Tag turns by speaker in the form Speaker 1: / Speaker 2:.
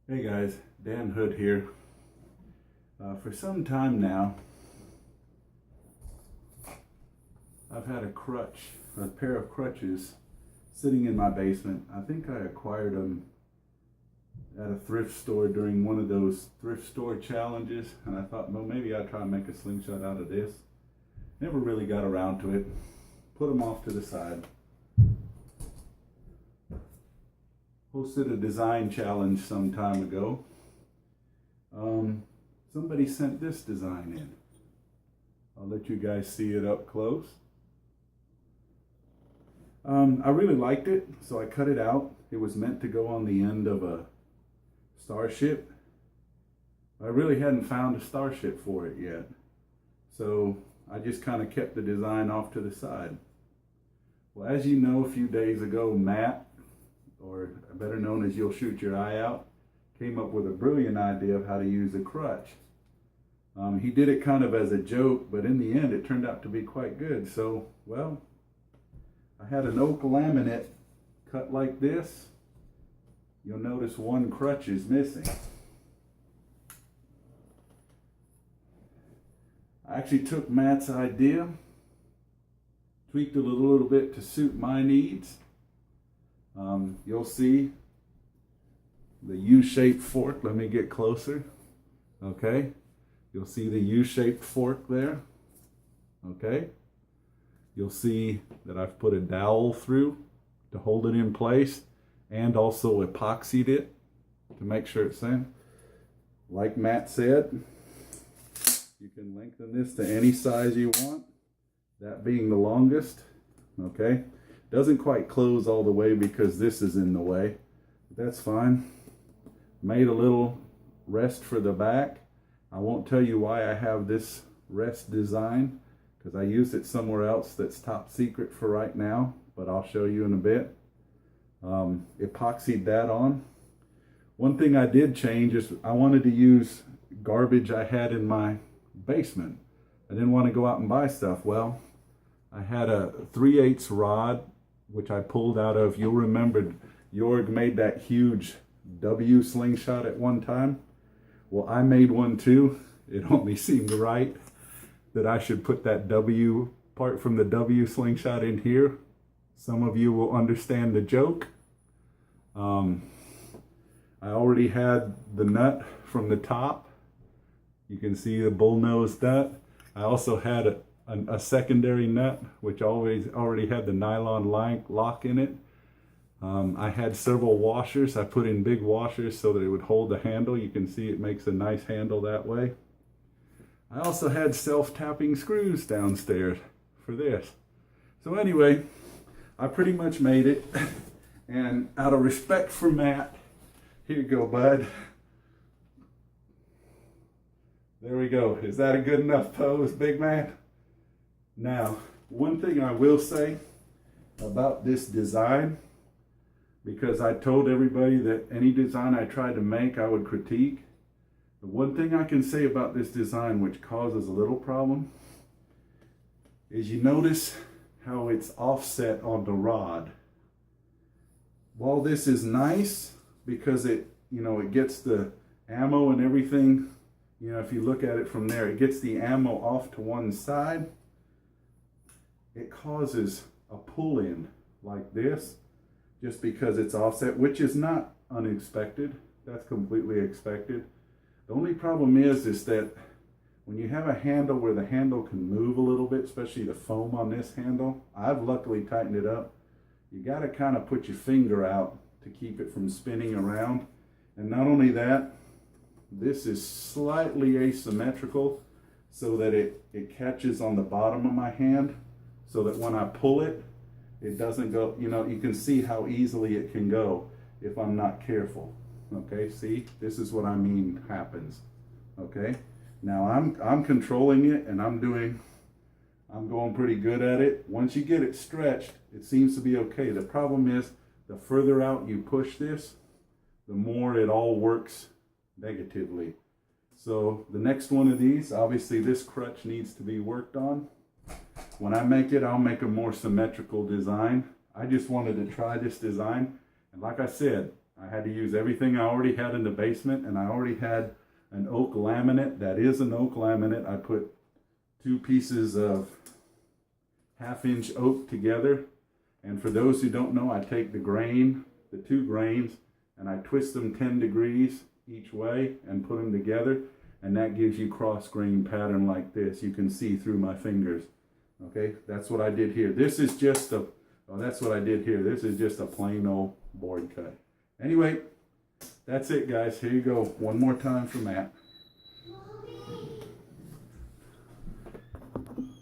Speaker 1: Hey guys, Dan Hood here. For some time now, I've had a pair of crutches sitting in my basement. I think I acquired them at a thrift store during one of those thrift store challenges, and I thought, well, maybe I'd try and make a slingshot out of this. Never really got around to it. Put them off to the side. Hosted a design challenge some time ago. Somebody sent this design in. I'll let you guys see it up close. I really liked it, so I cut it out. It was meant to go on the end of a starship. I really hadn't found a starship for it yet, so I just kind of kept the design off to the side. Well, as you know, a few days ago, Matt, or better known as Youllshootyereyeout, came up with a brilliant idea of how to use a crutch. He did it kind of as a joke, but in the end it turned out to be quite good. So, well, I had an oak laminate cut like this. You'll notice one crutch is missing. I actually took Matt's idea, tweaked it a little bit to suit my needs. You'll see the U-shaped fork. Let me get closer. Okay. You'll see the U-shaped fork there. Okay. You'll see that I've put a dowel through to hold it in place and also epoxied it to make sure it's in. Like Matt said, you can lengthen this to any size you want, that being the longest. Okay. Doesn't quite close all the way because this is in the way. That's fine. Made a little rest for the back. I won't tell you why I have this rest design, because I used it somewhere else that's top secret for right now, but I'll show you in a bit. Epoxied that on. One thing I did change is I wanted to use garbage I had in my basement. I didn't want to go out and buy stuff. Well, I had a 3/8 rod, which I pulled out of, you'll remember Jorg made that huge W slingshot at one time. Well, I made one too. It only seemed right that I should put that W part from the W slingshot in here. Some of you will understand the joke. I already had the nut from the top. You can see the bullnose nut. I also had a secondary nut, which already had the nylon lock in it. I had several washers. I put in big washers so that it would hold the handle. You can see it makes a nice handle that way. I also had self-tapping screws downstairs for this. So anyway, I pretty much made it. And out of respect for Matt, here you go, bud. There we go. Is that a good enough pose, big man? Now, one thing I will say about this design, because I told everybody that any design I tried to make, I would critique. The one thing I can say about this design, which causes a little problem, is you notice how it's offset on the rod. While this is nice because it gets the ammo and everything, if you look at it from there, it gets the ammo off to one side. It causes a pull-in like this just because it's offset, which is not unexpected. That's completely expected. The only problem is that when you have a handle where the handle can move a little bit, especially the foam on this handle, I've luckily tightened it up. You got to kind of put your finger out to keep it from spinning around. And not only that, this is slightly asymmetrical so that it catches on the bottom of my hand, so that when I pull it, it doesn't go, you can see how easily it can go if I'm not careful. Okay, see, this is what I mean happens. Okay, now I'm controlling it and I'm going pretty good at it. Once you get it stretched, it seems to be okay. The problem is the further out you push this, the more it all works negatively. So the next one of these, obviously this crutch needs to be worked on. When I make it, I'll make a more symmetrical design. I just wanted to try this design. And like I said, I had to use everything I already had in the basement, and I already had an oak laminate. That is an oak laminate. I put 2 pieces of 1/2-inch oak together. And for those who don't know, I take the 2 grains, and I twist them 10 degrees each way and put them together. And that gives you cross grain pattern like this. You can see through my fingers. Okay, that's what I did here. This is just a, that's what I did here. This is just a plain old board cut. Anyway, that's it, guys. Here you go. One more time for Matt.